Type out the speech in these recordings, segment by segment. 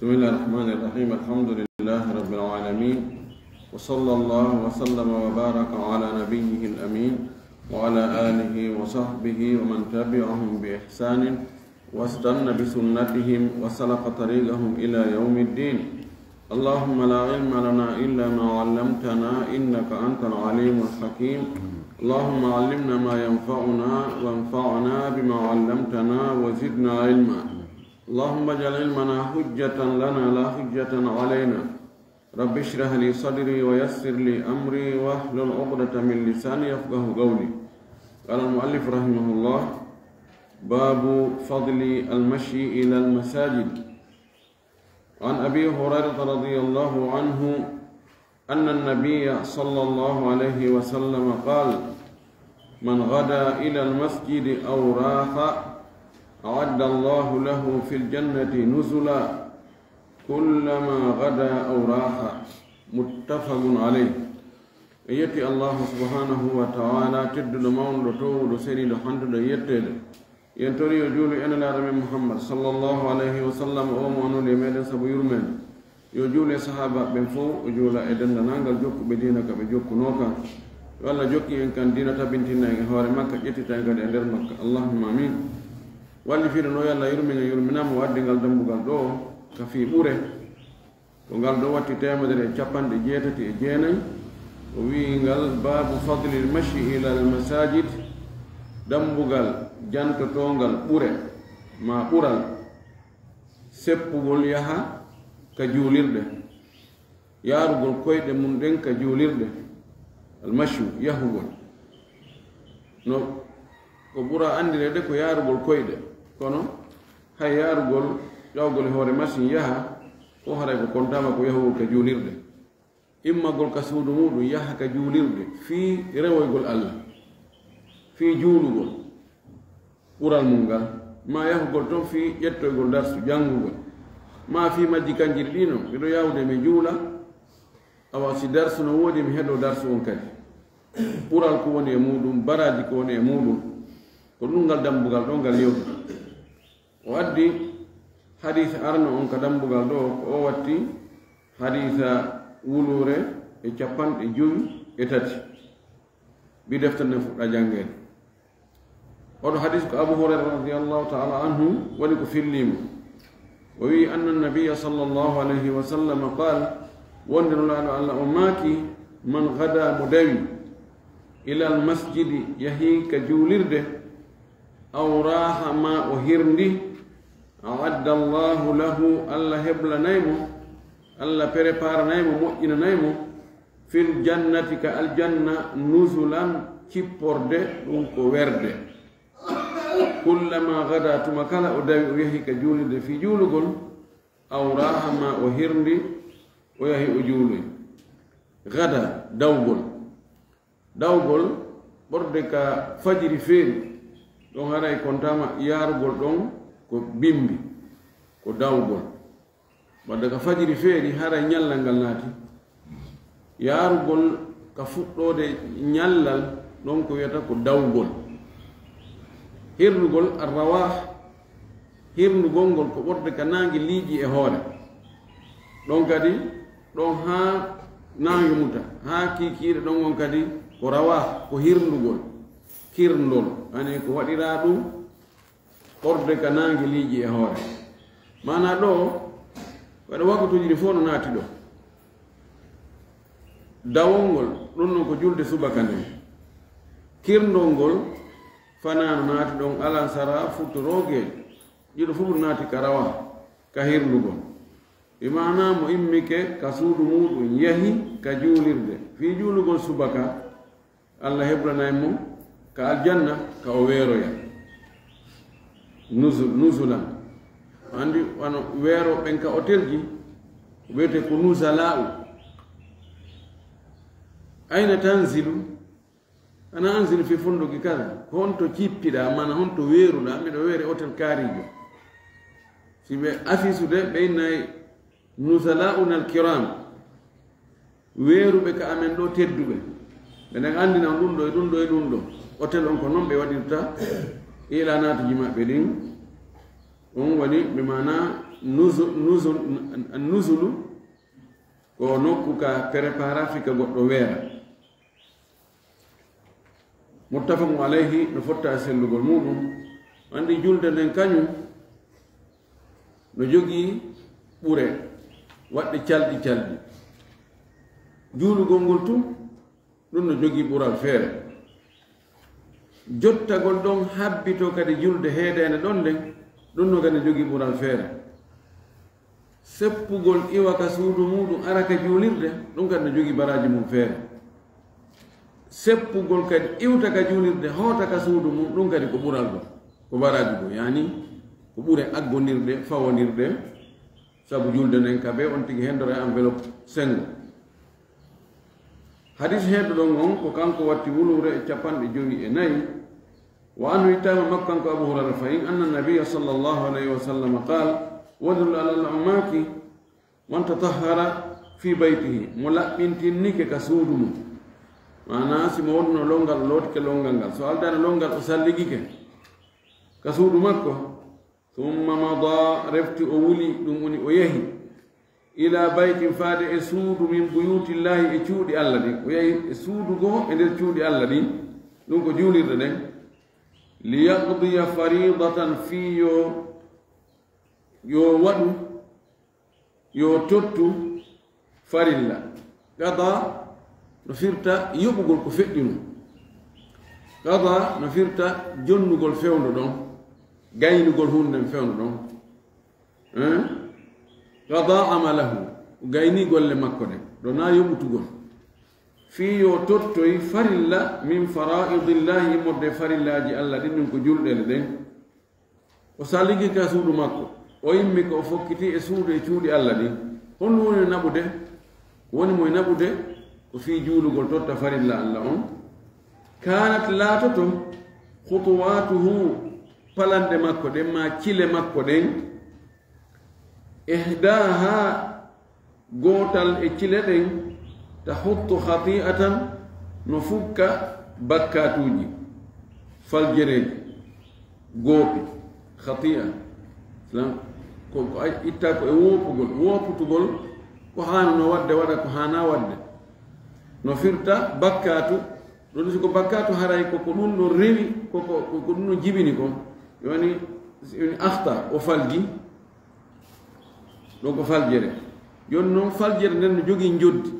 بسم الله الرحمن الرحيم. الحمد لله رب العالمين، وصلى الله وسلم وبارك على نبيه الأمين وعلى آله وصحبه ومن تبعهم بإحسان واستنى بسنتهم وسلك طريقهم إلى يوم الدين. اللهم لا علم لنا إلا ما علمتنا إنك أنت العليم الحكيم. اللهم علمنا ما ينفعنا وانفعنا بما علمتنا وزدنا علما. اللهم اجعل علمنا حجة لنا لا حجة علينا. رب اشرح لي صدري ويسر لي أمري واحلل عقدة من لساني يفقه قولي. قال المؤلف رحمه الله: باب فضل المشي إلى المساجد. عن أبي هريرة رضي الله عنه أن النبي صلى الله عليه وسلم قال: من غدا إلى المسجد أو راح أعد الله له في الجنة نزلا كلما غدا أو راح. متفق عليه. يتي الله سبحانه وتعالى تدل مون لطول سيري لحند يتل ينتري يجول أن العالم محمد صلى الله عليه وسلم أمون لمن سبو يرمن يجول صحابة بنفو يجول إذن نانغل جوك بدينك بجوك نوكا ولا جوكي إن كان دينة بنتنا هوار مكة يتي تنقل إلى مكة. اللهم آمين. واللي في نويا لا يرمنا مواد نقل دمبوغال دو كفي بوره ونقل دو واتي تيما دي جابان دي جيتتي جيني وينقل باب فضل المشي إلى المساجد دمبوغال جانت تونغال بوره ما بورال سبوغول يها كجولير ده يارغول كويد من دين كجولير ده المشي يهوغول نو ko bura andire de ko yarugol koyde kono hay yarugol yawgol hoore machine yaha ko haray ko kontama ko yahugol ka juulirde immagol ka suudu muɗum yaha ka juulirde fii rewoygol allah fii juulugol ɓural mum ngal ma yahugol toon fii ƴettoygol darsu janngugol ma fii majji kanjiri ɗino miɗo yawde mi juula awa si darsu no woodi mi heɗo darsu on kadi ɓural ko woni e muɗum baraji ko woni e muɗum ko ɗum ngal dambugal ɗo ngal yewtuta. O addi hadith arno on ka dambugal ɗo ko o watti haditha wulure e capanɗe joyi e tati bi deftere fuɗɗa jangede. oɗo hadith ko Abu Hurayra radiyallahu ta'ala anhu woni ko fillimo o wi anna nabiya sallallahu alayhi wa sallam qala wonde no laaɗo Allah o maaki man gada mo dawi ila al masjidi yahi ka juulirde aw raha ma o hirndi aadda allahu lahu allah heblanaymo allah préparanaymo moƴƴinanaymo fil jannati ka aljanna nusulan cipporde ɗum ko werde kullama gada tuma kala o dawi o yahi ka juulirde fi juulugol aw raha ma o hirndi o yahi o juuloy. Gada dawgol ɓorde ka fajiri feeri ɗon haray kontama yarugol ɗon ko bimbi ko dawgol wadde ka fajiri feeri haray ñallal ngal naati yarugol ka fuɗɗode ñallal ɗon ko wiyata ko dawgol. hirnugol arrawah hirnugol ngol ko ɓorde ka nangi liiji e hoore ɗon kadi ɗon ha nangi muta ha kikiire ɗon on kadi ko rawah ko hirnugol kirndol ani ko waɗira ɗum ɓorde ka nangi liiji e hoore mana ɗo waɗa wakkatuji ɗi fof no naati ɗo dawol ngol ɗum non ko julde subaka nden kirndol ngol fanano naati ɗon alansara futtoroogeejo ɗiɗo fof naati ka rawa ka hirnugol imana mo immike ka suudu muɗum yahi ka juulirde fii juulugol subaka allah heblanaymo ka aljanna ka o weeroya nusulan andi wano weero ɓen ka hôtel ji wiyete ko nusala'u ayna tanzilu ana anzilu fi fonduki kaza ko honto cippiɗa mana honto weeruɗa miɗo weere hôtel kaarijo si ɓe afisude ɓeynayi nusala'una alkiram weeruɓe ka amen ɗo tedduɓe ɓenen andina ɗum ɗo e ɗum ɗo e ɗum ɗo hôtel on ko noon ɓe waɗirta ilanatuji maɓɓe ɗin on woni ɓe mana nuzulu ko nokku ka préparati ka goɗɗo weera muttafaqun alayhi no fotta sellugol muɗum andi julde nden kañum no jogii ɓure waɗɗe calɗi juulugol ngol tum ɗum no jogii ɓural feere jottagol ɗon habbito kadi julde heedeende ɗon nden ɗum no kadi jogii ɓural feere seppugol iwa ka suudu muɗum ara ka juulirde ɗum kadi no jogii baraji mum feere seppugol kadi iwta ka juulirde hoota ka suudu mum ɗum kadi ko ɓural ɗo ko baraji ɗo yani ko ɓure aggonirde fawonirde sabu julde nden ka ɓe on tigi hendoro e enveloppe sengo hadis heeɗo ɗon on ko kanko watti wulure e 54 wa anhu ittama makko kanko abu hurara fayin anna nabiya sallallahu alayhi wa sallam qal wadul ala al-umaki man tatahhara fi baytihi mo laɓɓintinnike ka suudu mum mana simo wonno longal lootike longal ngal so aldano longal o salligike ka suudu makko thumma mada refti o wuli ɗum woni o yahi ila baytin faade e suudu min buyutillahi e cuuɗi allah ɗin o yahi e suudu goo e nder cuuɗi allah ɗin ɗum ko juulirde ɗen liyaqdiya faridatan fi yo waɗu yo tottu farilla qada no firta yoɓugol ko feƴƴinu qada no firta jonnugol fewndo ɗon gaynugol hunde nden fewndo ɗon qada amalahu gayni golle makko ɗen ɗo na yoɓutugol fii yo tottoy farilla min faraidillahi immorde farillaji allah ɗin ɗum ko julɗele ɗen o salligi ka suudu makko o yimmi ko o fokkiti e suudu e cuuɗi allah ɗin honno woni naɓude woni moye naɓude ko fii juulugol totta farilla allah on kanat laatoto khutuwatuhu palande makko ɗen ma cile makko ɗen ihdaha gootal e cile ɗen tahuttu khati'atan no fukka bakkatuji faljereji goopi khati'a ko itta ko e wooputugol ko haano wadde waɗa ko hana wadde no firta bakkatu ɗon siko bakkatu haray koko ɗum ɗo rewi koko ɗum ɗo jibini ko yoni akhta o faldi ɗon ko faljere yon noon faljere nden no jogii joddi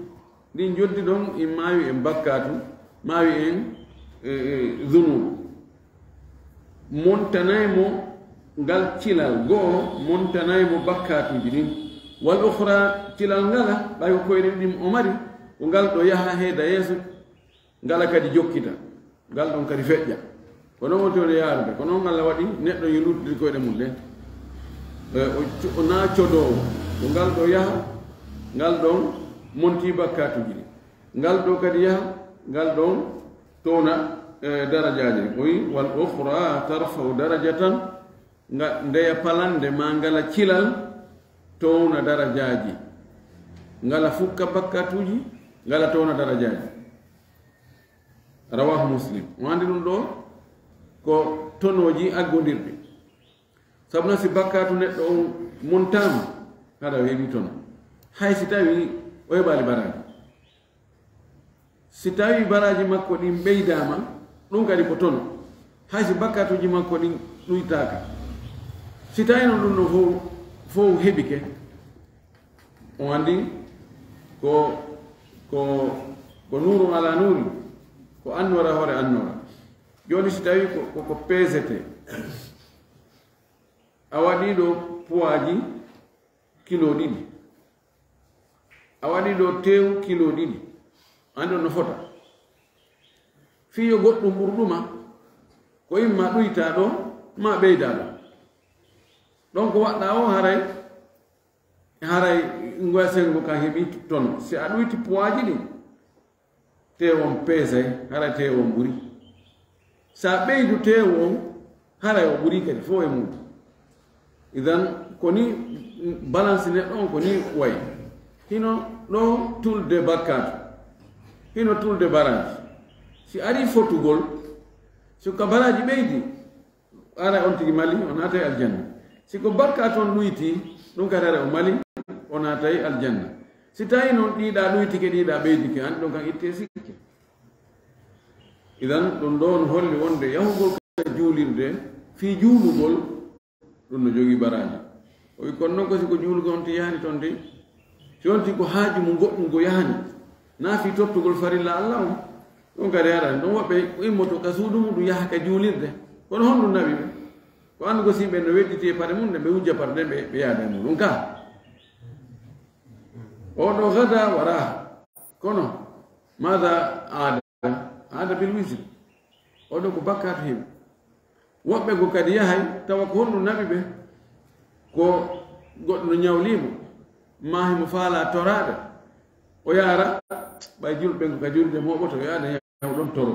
ɗin joddi ɗon in maawi en bakkatu maawi en zunubu montanaymo ngal cilal goo montanaymo bakkatuji ɗin wal ukhra cilal ngala ɓay ko koyɗen ɗin o mari ko ngal ɗo yaha heeda yeeso ngala kadi jokkita ngal ɗon kadi feƴƴa ko noon woni toon yaarude ko noon Allah waɗi neɗɗo yo luttide koyɗe mum ɗen o na codowo ko ngal ɗo yaha ngal ɗon monti bakkatuji ɗi ngal ɗo kadi yaha ngal ɗon towna darajaji ɗi oyi wal ukhra tarfau darajatan ndeya palande ma ngala cilal towna darajaji ngala fukka bakkatuji ngala towna darajaji rawahu muslim wandi ɗum ɗo ko tonoji aggodirɗi sabuna si bakkatu neɗɗo on montama haɗa o heɓi tono hay si tawi o heɓali baraji si tawi baraji makko ɗin ɓeydama ɗum kadi ko tono hay si bakkatuji makko ɗin ɗuytaka si tawi no ɗum no fof heɓike o andi ko nuru ala nuri ko annora hoore annora joni si tawi ko pesete a waɗi ɗo poids kilo ɗiɗi a waɗi ɗo tew kilo ɗiɗi andi on no fota fiyo goɗɗum ɓurɗuma ko imma ɗuyta ɗo ma ɓeyda ɗo ɗon ko waɗɗa o haray ngoya sengo ka heɓi tono si a ɗuyti poids ɗin tewon peesay haray tewon ɓuri sa ɓeydu tewon haray o ɓuri kadi fo e mum idan koni balance neɗɗo on koni way hino ɗo tulde bakkatu hino tulde baraji si ari fotugol siko baraji ɓeydi ara on tigi mali on ata aljanna siko bakkatu on ɗuyti ɗum kadare o mali o naatayi aljanna si tawi noon ɗiɗa ɗoytike ɗiɗa ɓeydike an ɗum kan itte sikke idan ɗum ɗon holli wonde yahugol ka juulirde fi juulugol ɗum no jogii baraji o wi kono noon ko siko juulugol on ti yahani toon de si wonti ko haaju mo goɗɗum go yahani na fi tottugol farilla allah on ɗum kadi arani ɗum woɓɓe immoto ka suudu muɗum yaha ka juulirde kono honɗum naɓi ɓe ko anndugo simɓe no wedditi e pare mum nde ɓe wujja parde ɓe yaada e muɗum ka oɗo gada wara kono mada aada bil wisre oɗo ko bakkato himɓe woɓɓe go kadi yahay tawa ko honɗum naɓi ɓe ko goɗɗo no ñawlimo ma himo faala toraɗe o yaara ɓay julɓe ko ka julde moɓoto o yaada yaw ɗon toro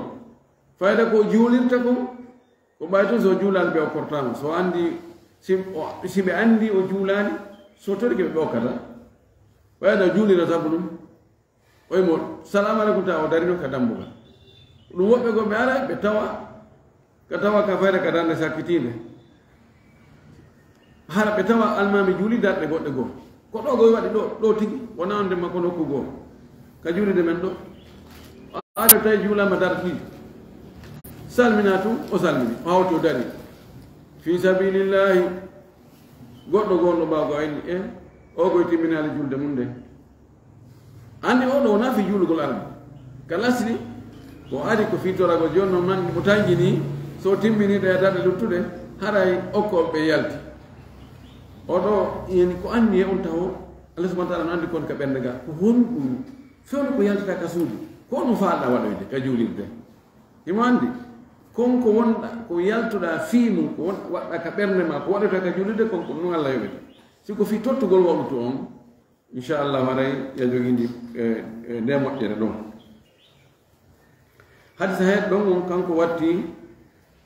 fayda ko juulirta ko ɓay toon so juulani ɓe o portama so andi si ɓe andi o juulani so torike ɓe ɓokkata ɓayda juulira sabu ɗum oymo salamu aleykum ta o dari ɗo ka dambugal ɗum woɓɓe go ɓe ara ɓe tawa ka fayda ka dande sakkitinde hara ɓe tawa almami juuli darɗe goɗɗe goo ko ɗo goy waɗi ɗo tigi wona onde makko nokku goo ka juulide men ɗo aɗo tawi juulama dartiɗi salmina tum o salmini o hawti o dari fi sabilillahi goɗɗo gonɗo mbago ayni o koye timminade julde mum nde andi oɗo wona fi juulugol arde ka lasri ko ari ko fitorago joni noon man mo tangini so timmini ɗeyataɓe luttuɗe haray okkoɓe yalti oɗo yani ko anndi e on taw Allah subhanahu wa ta'ala no anndi kon ka ɓernde ga ko honɗum fewno ko yaltata ka suudu ko on faalɗa waɗoyde ka juulirde imo anndi konko wonɗa ko yaltuɗa fiimu ko waɗɗa ka ɓernde ma ko waɗata ka juulirde konko ɗum Allah yoɓete siko fi tottugol waɗutu on inchallah haray ya jogindi nde moƴƴere ɗon hadisa heeɗ ɗon on kanko watti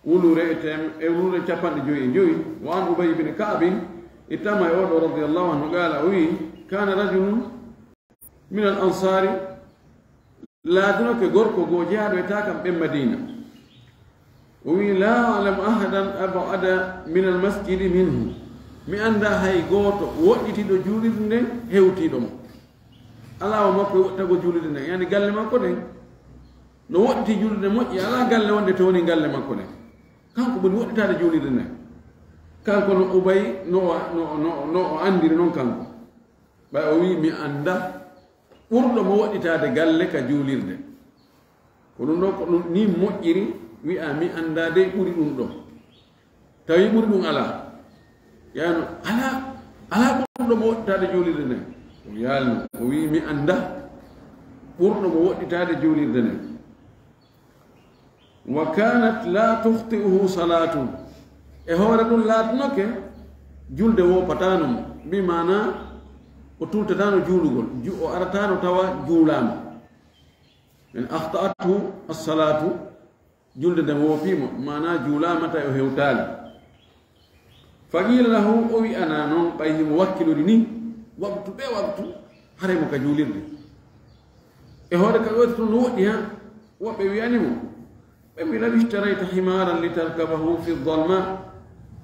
wulure e wulure capanɗe joyi e joyi wa an Ubay ibn Ka'b ittama e oɗo radiallahu anhu qala o wi kana rajulun min al ansari laadinoke gorko goo jeyaaɗo e takam ɓen Madina o wi la alamu ahadan abada min al masjidi minhu mi anda hay gooto woɗɗitiɗo juulirde nden hewtiɗo mo alawa makko tago juulirde nden yani galle makko nden no woɗɗiti juulirde moƴƴi ala galle wonde to woni galle makko nden kanko ɓuri woɗɗitade juulirde nden kanko no Ubay no o andiri noon kanko ɓay o wi mi anda ɓurɗo mo woɗɗitade galle ka juulirde ko ɗum ɗo ko ɗum ni moƴƴiri wi'a mi anda de ɓuri ɗum ɗo tawi ɓuri ɗum ala yano ala ɓurɗo mo woɗɗitade juulirde nden o yalno o wi mi anda ɓurɗo mo woɗɗitade juulirde nden wa kanat la tuhti'uhu salatun e hoore ɗum laatnoke julde wopatano mo mbi mana o tultatano juulugol o aratano tawa juulama min akhta'athu as-salatu julde nde woopimo mana juulama tawi o hewtali faqila lahu o wi'ana noon ɓay himo wakkilori ni waktu ɓe waktu haremo ka juulirde e hoore ka woti toon no woɗɗi ha woɓɓe wiyanimo ɓe mbi law ishtarayta himaran litarkabahu fi dhalma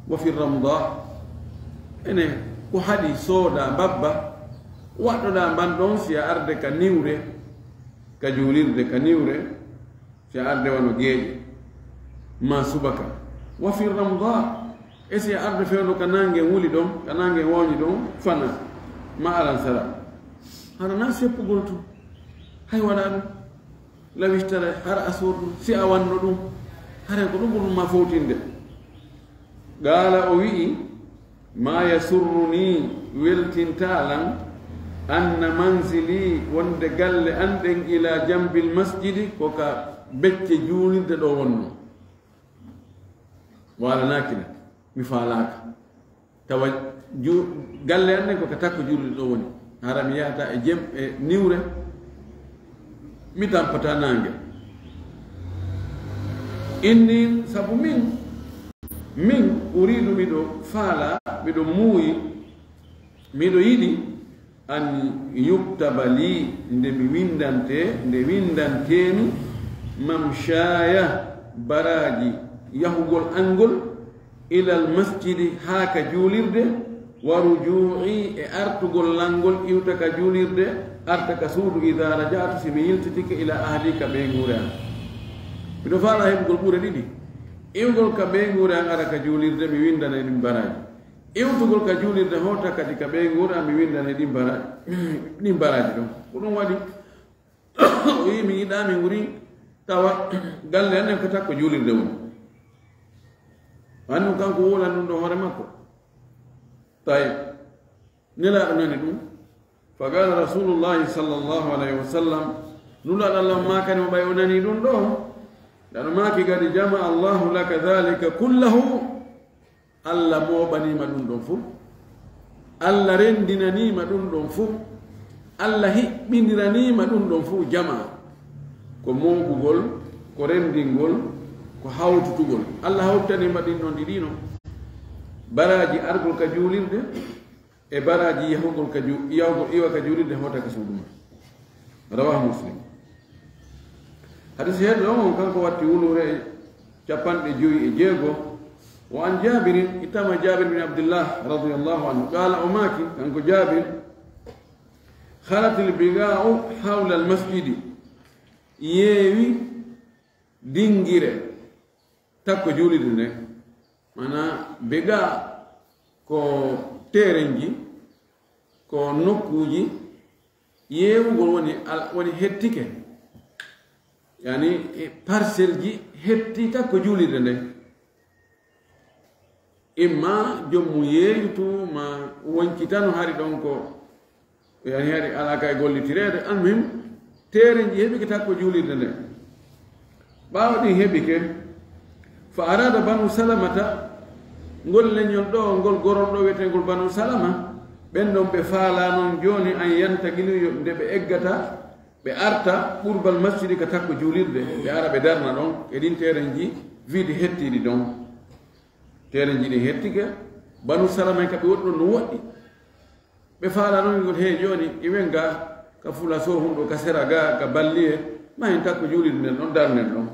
wa fi ramda ene ko haɗi sooda babba waɗɗoɗa mbanɗon si a arde ka niwre ka juulirde ka niwre si a arde wano geeƴe ma subaka wa fi ramda e si a arde fewno ka nangue wuli ɗon ka nangue wooñi ɗon fana ma alan sara harana seppugol tu hay waɗa ɗum lawistara hara a soorɗum si a wanno ɗum hare ko ɗum ɓurɗum ma fowtinde gaala o wi'i ma yasurruni weltintalan anna manzili wonde galle an ɗen ila jambil masjidi koka becce juulirde ɗo wonno walanakina mi faalaka tawa galle an ɗen koka takko juulirde ɗo woni hara mi yahata e jem e niwre mi tampata nangue inni sabu min uridu miɗo faala miɗo muuyi miɗo yiɗi an yuktaba li nde windantemi mamshaya baraji yahugol angol ilal masjidi haa ka juulirde ورجوعي أرتقل لنقل إيوتك جولير ده أرتك سود إذا رجعت سبيلتك إلى أهلك بينغورا بدو فالا يبقى بورا دي إيوغل كبينغورا أرك جولير ده ميوين دانا يدين براي إيوتقل كجولير ده هوتا كتك بينغورا ميوين دانا يدين براي نيم براي دو كنون وادي وي مي دامي غوري تاوا قال لي أنا كتاك جولير ده أنو كان كولا نندو هرمكو طيب نلا نندو فقال رسول الله صلى الله عليه وسلم نلا الله ما كان يبايونني دندو لأنه ما كي قد جمع الله لك ذلك كله ألا مو بني ما دندو فو ألا رندنني ما دندو فو ألا هي بندرني ما دندو فو جمع كمو بقول كرندين ko hawtutugol Allah hawtani madin non didino baraji argol ka julirde e baraji yahugol ka yawgol iwa ka julirde hota ka suduma rawahu muslim hadith hedo on kanko watti wulure capande joyi e jeego wa an jabir itama jabir bin abdullah radiyallahu anhu qala umaki kanko jabir khalat al biga'u hawla al masjid yewi dingire takko julide ne mana bega ko terenji ko nokkuji yewugol woni hettike yani parcelle ji hetti takko julide ne imma jommu yeeytu ma wonkitano hari ɗon ko yani hari alaka e gollitirede almuhim terenji heɓi ke takko julide ne ɓawa ɗin heɓi ke فأراد بنو سلمة ngol leñol ɗo ngol goron ɗo wiyetengol banu salama ɓen ɗon ɓe faala noon jooni an yantagiluyo nde ɓe eggata ɓe arta ɓurbal masjidi ka takko juulirde ɓe ara ɓe darna ɗon e ɗin terenji wiide hettiɗi ɗon terenji ɗi hettike banu salama en ka ɓe woɗɗi ɗon no woɗɗi ɓe faala noon ngol he jooni iwen ga ka fula so humɗo ka sera ga ka balliye ma hen takko juulirde nden ɗon darnen ɗon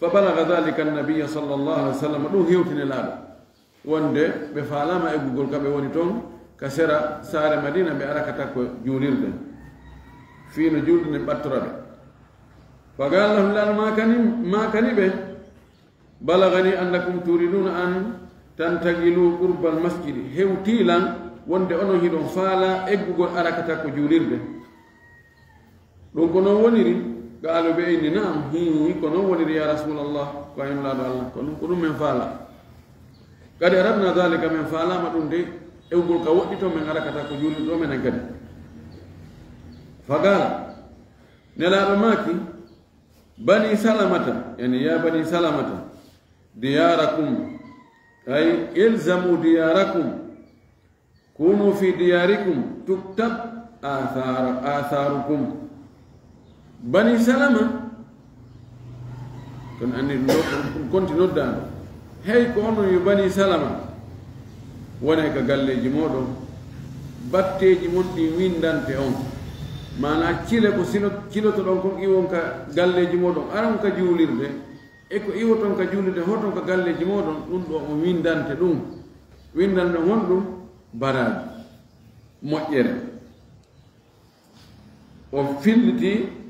فبلغ ذلك النبي صلى الله عليه وسلم دو هيوتني لاado wonde be falama e gugol kabe woni ton kasera sare madina be arakata ko julirde fino julde battorabe fagal lahu lan ma kani be balagani annakum turiduna an tantagilu qurba al masjid hewtilan wonde ono hidon fala e gugol arakata ko julirde don ko non woniri قالوا بإني نعم هي كنوا ولد يا رسول الله قائم لا الله كنوا من فالا قد أردنا ذلك من فالا ما دون يقول كوتي من حركة كجول من أجد فقال نلا رماكي بني سلمة يعني يا بني سلمة دياركم أي إلزموا دياركم كونوا في دياركم تكتب آثاركم بني سلمة كن أني كنت نودان هاي كونوا يبني سلمة وانا كقال لي جمودو باتي جمود دي وين دان تيون مانا كيلة كسينو كيلو تلون كون إيوان كقال لي جمودو أرام كجولير ده إكو إيوان تون كجولير ده هوتون كقال لي جمودو نندو وين دان تدوم وين دان نهوندو براد مؤير وفيلتي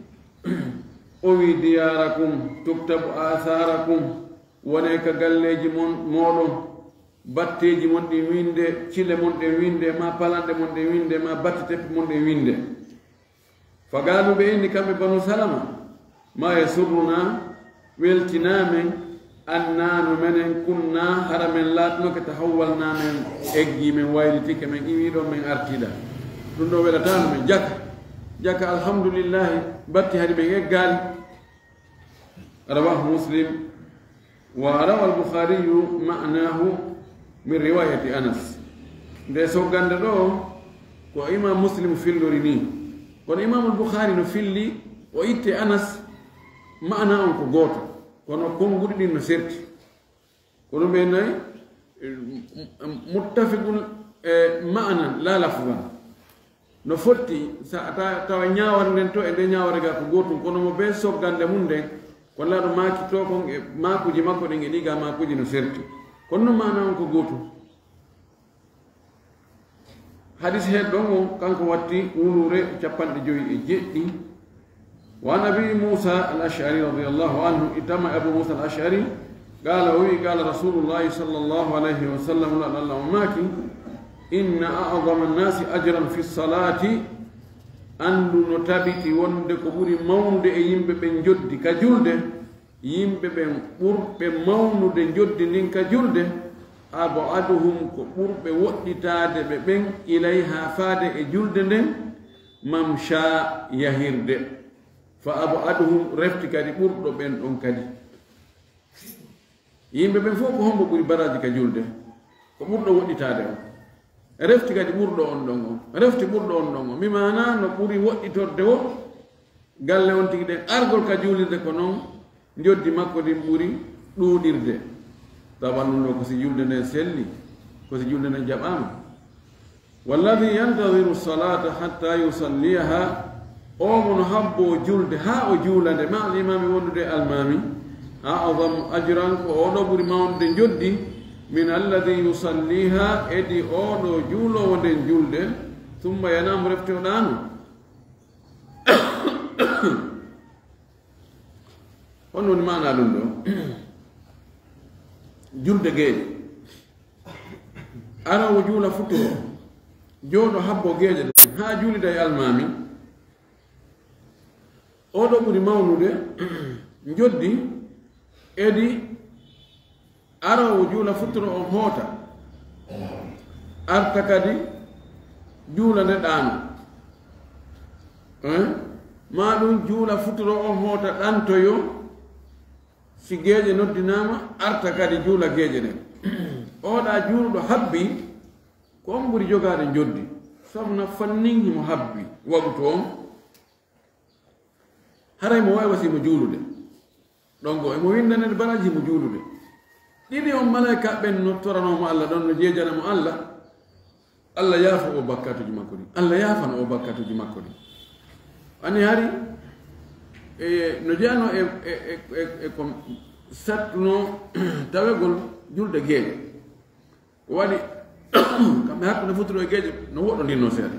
owi diyarakum tuktabu atharakum wone ka galleji moɗon batteji mon ɗi winde cile mon ɗe winde ma palande mon ɗe winde ma batte teppi mon ɗe winde fagalu ɓe inni kamɓe banu salama ma yasurruna weltinamen annanu menen kunna hara men latnoke tahawwalnamen eggi men waylitike men iwiɗo men artida ɗum ɗo welatano men jaka alhamdulillahi batti hadi ɓe eggali رواه مسلم وروى البخاري معناه من رواية أنس ده سوغان دو كو إمام مسلم فيلوريني كون إمام البخاري نفيلي وإيت أنس معنى أنكو غوتا كون كون غودي نسيرتي كون بيناي متفق معنى لا لفظا نفوتي سا تا نياوار نتو e de nyaawar ga ko gotum kono mo be sogande munde kon laado maaki to kon e maakuji makko de ngedi ga maakuji no serti kono maana on ko gotum hadis he ɗon kanko watti wulure capanɗe joyi e jeɗɗi wa nabi Musa al-Ash'ari radiyallahu anhu itama Abu Musa al-Ash'ari qala wi qala Rasulullahi sallallahu alayhi wa sallam Allah maki inna a'zama an-nasi ajran fi salati andu no tabiti wonde ko ɓuri mawnude e yimɓe ɓe joddi ka julde yimɓe ɓen ɓurɓe mawnude joddi ndin ka julde abaduhum ko ɓurɓe woɗɗitade ɓe ɓen ilayha faade e julde nden mamsha yahirde fa abaduhum refti kadi ɓurɗo ɓen ɗon kadi yimɓe ɓen fof ko hombo ɓuri baraji ka julde ko ɓurɗo woɗɗitade on refti kadi ɓurɗo on ɗon on refti ɓurɗo on ɗon on mi mana no ɓuri woɗɗitorde o galle on tigi ɗen argol ka julirde ko noon joddi makko ɗin ɓuri ɗuuɗirde tawannu ɗo ko si julde nden selli ko si julde nden jaɓama walladi yantadiru salata hatta yusalliyaha o mono habbo julde ha o juulande ma al imami wondude almami a'zam ajran ko oɗo ɓuri mawnude joddi min alladi yusalliha edi oɗo juulowo nden julde thumma yanamu reftoɗano on woni mana ɗum ɗo julde geeƴe arawo juula futuro jooɗo habbo geeƴe ɗen ha juulida e almami oɗo ɓuri mawnude joddi edi arawo juula futuro on hoota arta kadi juula nde ɗaano ma ɗum juula futuro on hoota ɗantoyo si geeƴe noddinama arta kadi juula geeƴe ɗen oɗa juuluɗo habbi ko on ɓuri jogade joddi sabuna fannin himo habbi wagu toon haray mo wawi wasimo juulude ɗon go emo windanede baraji himo juulude ɗiɗi on malaika ɓen nottoranomo Allah ɗon no jeejanamo Allah yaafa o bakkatuji makko ɗi Allah yaafano o bakkatuji makko ɗi ani hari no jeeyano ko sattuno tawegol julde geeƴe ko waɗi kamɓe hakkude futuro e geeƴe no woɗɗo ndinno seeɗa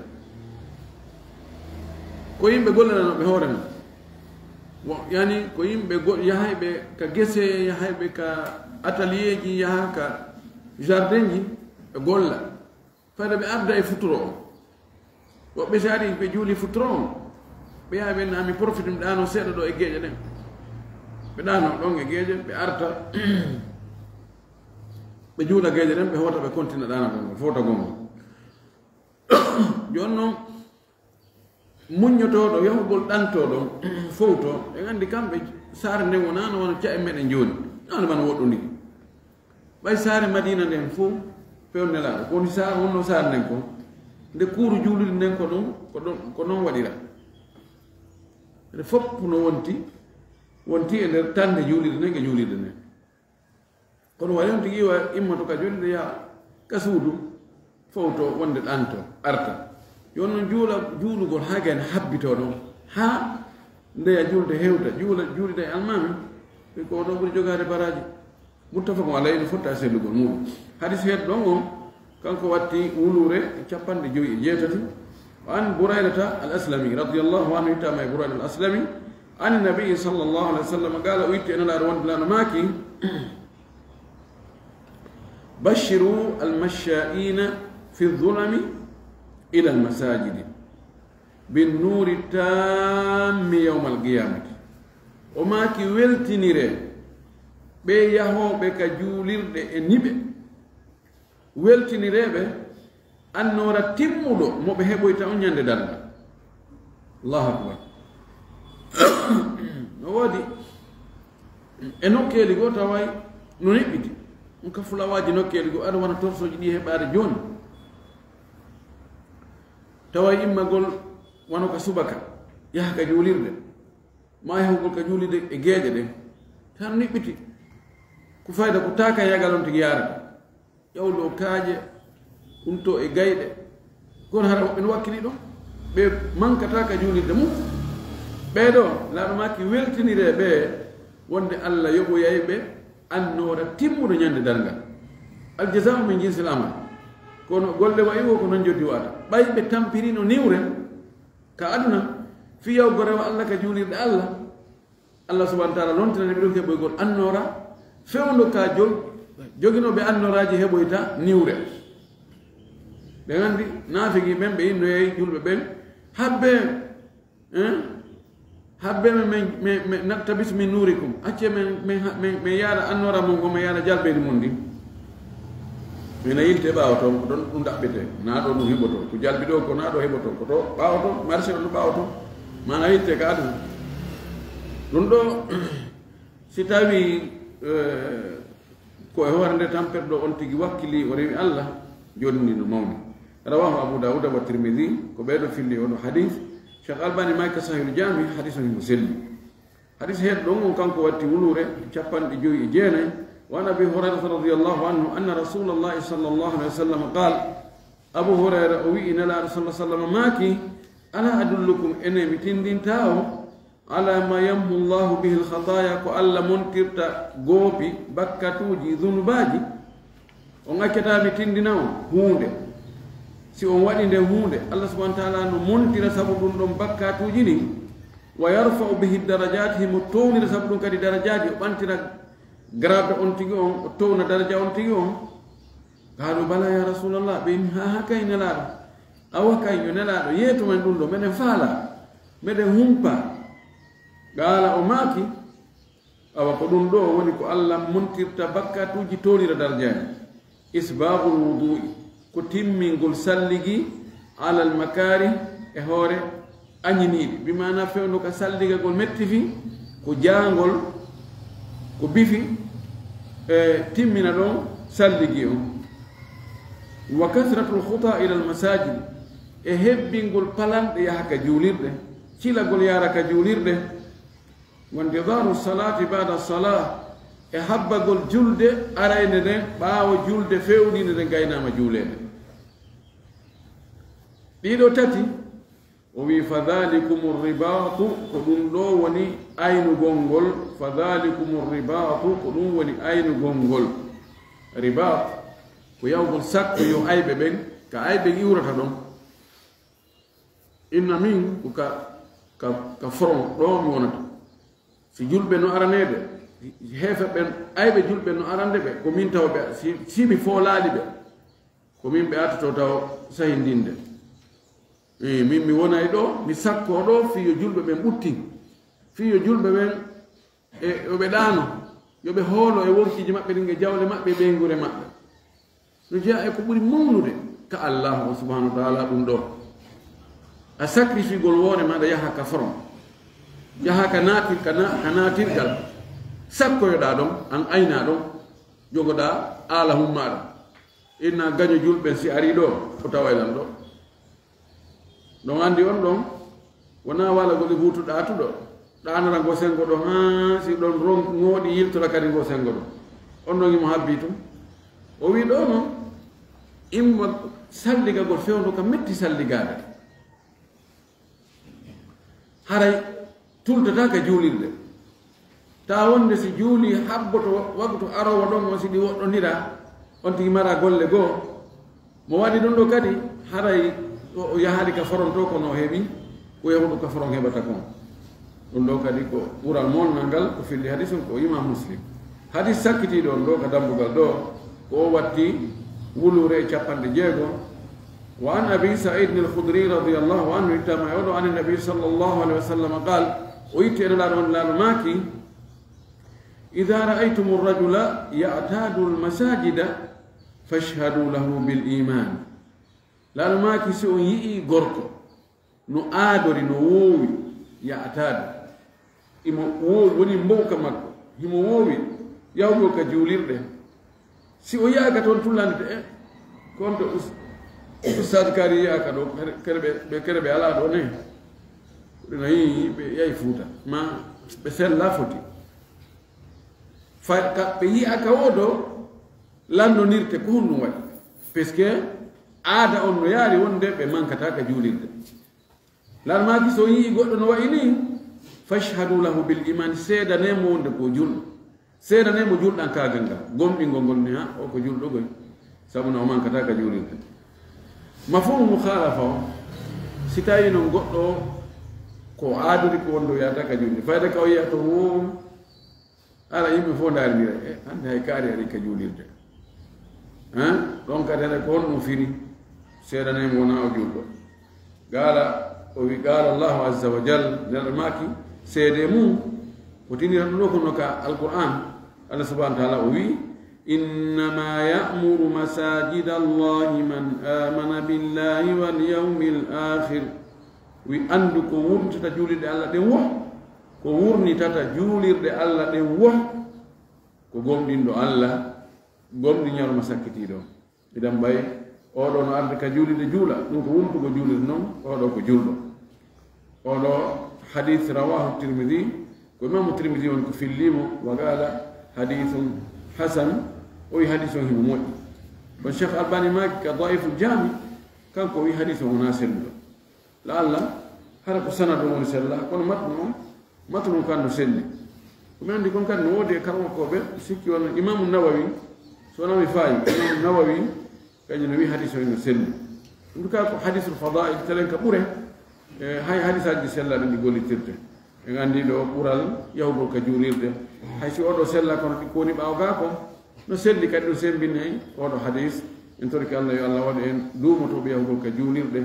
ko yimɓe gollananoɓe hoore mum yani ko yimɓe yahayɓe ka gese yahayɓe ka atelier ji yaha ka jardin ji ɓe golla fayde ɓe arda e futuro o woɓɓe so ari ɓe juuli futuro on ɓe yaha ɓe nami profite mi ɗano seeɗa ɗo e geeƴe ɗen ɓe ɗano ɗon e geeƴe ɓe arta ɓe juula geeƴe ɗen ɓe hota ɓe continue ɗana ɗon fota gongo joni noon muññotoɗo yahugol ɗantoɗo fowto e andi kamɓe saare nden wonano wona ca e meɗen joni nane mana woɗɗodiri ɓay saare madina nden fof pewnelaɗo koni saare wonno saare nden ko nde kuuru juulude nden ko ɗum ko noon waɗira ede fopp no wonti e nder tande juulide nden e juulide nden kono waɗi on tigi wa immoto ka juulide yaha ka suudu fowto wonde ɗanto arta yon noon juulugol ha gayne habbito ɗon ha ndeya juulde hewta juulide e almami ko ɗon ɓuri jogade baraji muttafaqun alayhi no fotta sellugol muɗum hadis heeɗo ɗon on kanko watti wulure capanɗe joyi e jeetati an buraydata al aslami radiallahu anhu ittama e burayda al aslami an nabii sallllahu alih wa sallam qala o itti enalaɗo wonde lano maaki bashiru almasha'ina fi dhulami ila almasajidi binnuri tammi yawma alqiyamati o maaki weltinire ɓe yahoɓe ka juulirɗe e niɓe weltinireɓe annora timmuɗo moɓe heɓoyta on ñande darda allahu akbar no woodi e nokkeli goo taway no neɓɓiti ɗum ka fulawaji nokkeli goo aɗa wona torsoji ɗi heɓade joni taway immagol wono ka subaka yaha ka juulirde ma yahugol ka juulide e geeƴe ɗen tan neɓɓiti ko fayda ko taka yagal on tigi yarata ƴawɗo kaaje ɗumto e gayɗe kono hara woɓɓe no wakkili ɗo ɓe mankata ka juulirde mum ɓeɗo laaɗo maki weltinire ɓe wonde Allah yoɓoyay ɓe annora timmuɗo ñande dargal aljazau min jinsil amal kono golle wayi o ko non joddi wata ɓayɓe tampirino niwre ka aduna fiyaw gorewa allah ka juulirɗe allah subahana wa taala lontinani ɓe ɗon heɓoygol annora fewndo ka joginoɓe annoraji heɓoyta niwre ɓe gandi naafigi ɓen ɓe innoyeyi julɓe ɓen habbe me tabis min nurikum acce min yaara annora mon ko min yaara jalɓedi mon ndi mina yilte ɓaawa toon ko ɗon ɗum ɗaɓɓete naa ɗo ɗum heɓoto ko jalbi ɗo ko naa ɗo heɓoto ko to ɓaawa to marché ɗo ɗum ɓaawa to mana yitte ka aduna ɗum ɗo si tawi ko e hoore nde tampere ɗo on tigi wakkili o rewi allah joni ni no mawni rawahu abou daouda wa tirmidi ko ɓeeɗo filli oɗo hadis cheikh albani mayka sahil jami hadis o himo selli hadis heeɗo ɗon on kanko watti wulure 59 وعن ابي هريره رضي الله عنه ان رسول الله صلى الله عليه وسلم قال ابو هريره وي ان لا رسول الله صلى الله عليه وسلم ماكي الا ادلكم ان بتندين تاو على ما يمحو الله به الخطايا كألا منكرت غوبي بكاتوجي ذنوباجي on akkata mi tindinawo hunde si on wadi nde hunde Allah subhanahu wa ta'ala no montira sabu dum don bakkatuji ni wa yarfa'u bihi darajatihi mutawni sabu dum kadi darajati o bantira grade on tigi on o towna daraja on tigi on qalu bala ya rasulullah bin ha kay nelaado awa kay yo nelaado yeto men dum do meden faala meden humpa gala o maki awa ko dum do woni ko Allah montirta bakkatuji tonira darajani isbabul wudu'i ko timmingol salligi ala al makari e hore anyini bi mana fewno ka salliga gol metti fi ko jangol ko bifi timmina ɗon salligi on wa kasratul khuta ila almasajid e hebbingol palanɗe yaha ka juulirɗe cilagol yara ka juulirɗe wa intidaru salati bada salah e habbagol julde arayde nden ɓaawo julde fewɗinde nde gaynama juulede ɗiɗo tati o wi fadhalikum ribatu ko ɗum ɗo woni aynugol ngol fadhalikum ribatu ko ɗum woni aynugol ngol ribat ko yawgol sakko yo ayɓe ɓen ka ayɓe iwrata ɗon inna min ko ka front ɗo mi wonata si julɓe no aranede heefe ɓen ayɓe julɓe no arande ɓe ko min taw ɓe siɓi foolaali ɓe ko min ɓe atato taw sahindinde min mi wonay ɗo mi sakko ɗo fiyo julɓe ɓen ɓutti fiyo julɓe ɓen e yoɓe ɗaano yoɓe hoolo e wonkiji maɓɓe ɗin e jawle maɓɓe e ɓeygure maɓɓe no jeeya e ko ɓuri mawnude ka allah o subhanahu wa taala ɗum ɗo a sacrifigol woore maɗa yaha ka front yaha ka naatirgal sakkoyoɗa ɗon an ayna ɗon jogoɗa alahum maɗa inna gaño julɓen si ari ɗo o tawaylan ɗo ɗon andi on ɗon wona walagol e hutuɗa atuɗo ɗanara ngo sengo ɗo ha si ɗon ŋooɗi yiltora kadi ngo sengo ɗo on ɗon imo habbi tum o wi ɗo noon imma salligagol fewndo ka metti salligade haray tultata ka juulirde ta wonde si juuli habboto waktu arowo ɗon on siɗi woɗɗodira on tigi mara golle goo mo waɗi ɗum ɗo kadi haray o yahaali ka foronto kono heɓi ko yahuɗo ka foron heɓata kon ɗum ɗo kadi ko ɓural molnal ngal ko filli hadis on ko imam muslim hadis sakkitiɗo on ɗo ka dambugal ɗo ko o watti wulure e 60 wa an abi said al-khudri radiyallahu anhu ittama yoɗo an nabi sallallahu alaihi wasallam qal o yitti ene laaɗo on laaɗo maaki ida ra'aytum ar-rajula ya'tadu al-masajida fashhadu lahu bil iman laaɗo maaki si on yii gorko no aadori no woowi ya'tadu imo woowi woni mbowka makko himo woowi yawgo ka juulirɗe si o yaaka toon tullandete konto ustad kari yaaka ɗo kere ɓe ala ɗo ne ɗino yi ɓe yahi fuuta ma ɓe sella foti ɓe yiyaka o ɗo landonirte ko honɗum waɗi par ce que aada on no yaari wonde ɓe mankata ka juulirde lanmaki so yii goɗɗo no wayi ni fashhadu lahu bil iman seedanemo wonde ko julɗo seedanemo julɗan kagal ngal gomɗingol ngol ni ha o ko julɗo goy sabu no o mankata ka juulirde mafhum mukhalafa sitayi non goddo ko aaduri ko wondo ya taka julde fayda ka wiya to wo ala yimbe fo ndar ni rek hande hay kaari ari ka julirde don ka dana ko no firi sedane mo na o juldo gala o wi gala Allah azza wa jalla dal maki sede mu ko tini ran no ko no ka alquran Allah subhanahu wa ta'ala o wi إنما يأمر مساجد الله من آمن بالله واليوم الآخر وأندو كورن تتجولي دي الله دي وح كورني تتجولي دي الله دي وح كقوم دين دو الله قوم دين يار مساكتي دو إذن باي أولو نعرض كجولي دي جولا نوكو ونتو كجولي نوم أولو كجولو أولو حديث رواه الترمذي وإمام الترمذي ونكو في الليمو وقال حديث حسن وي حديثه موت والشيخ الباني ماك ضعيف الجامع كان كوي حديثه مناسب لعل حرق سند ونسلا كون متن كان نسلي ومن عندي كون كان نودي كرم كوبه سيكي ولا امام النووي سونا مفاي امام النووي كان ينوي حديثه نسلي نduka حديث الفضائل تلن كبره هاي حديث دي سلا دي غولي تيرته ngandi do pural yawgo ka jurirde hay si odo sella kono ko ni bawga ko no selli kadi ɗo sembinnayi oɗo hadis en torki allah yo allah waɗa en duumoto ɓeyawgol ka juulirɗe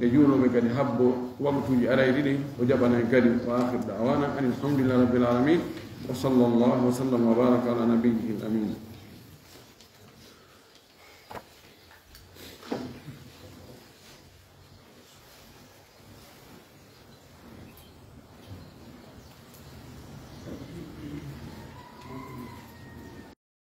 e juunoɓe kadi habbo waktuji arayɗi ɗi o jaɓana en kadi wa akhir da'wana an alhamdulillah rabbil alamin wa sallallahu wa sallam wa baraka ala nabiyyihi al amin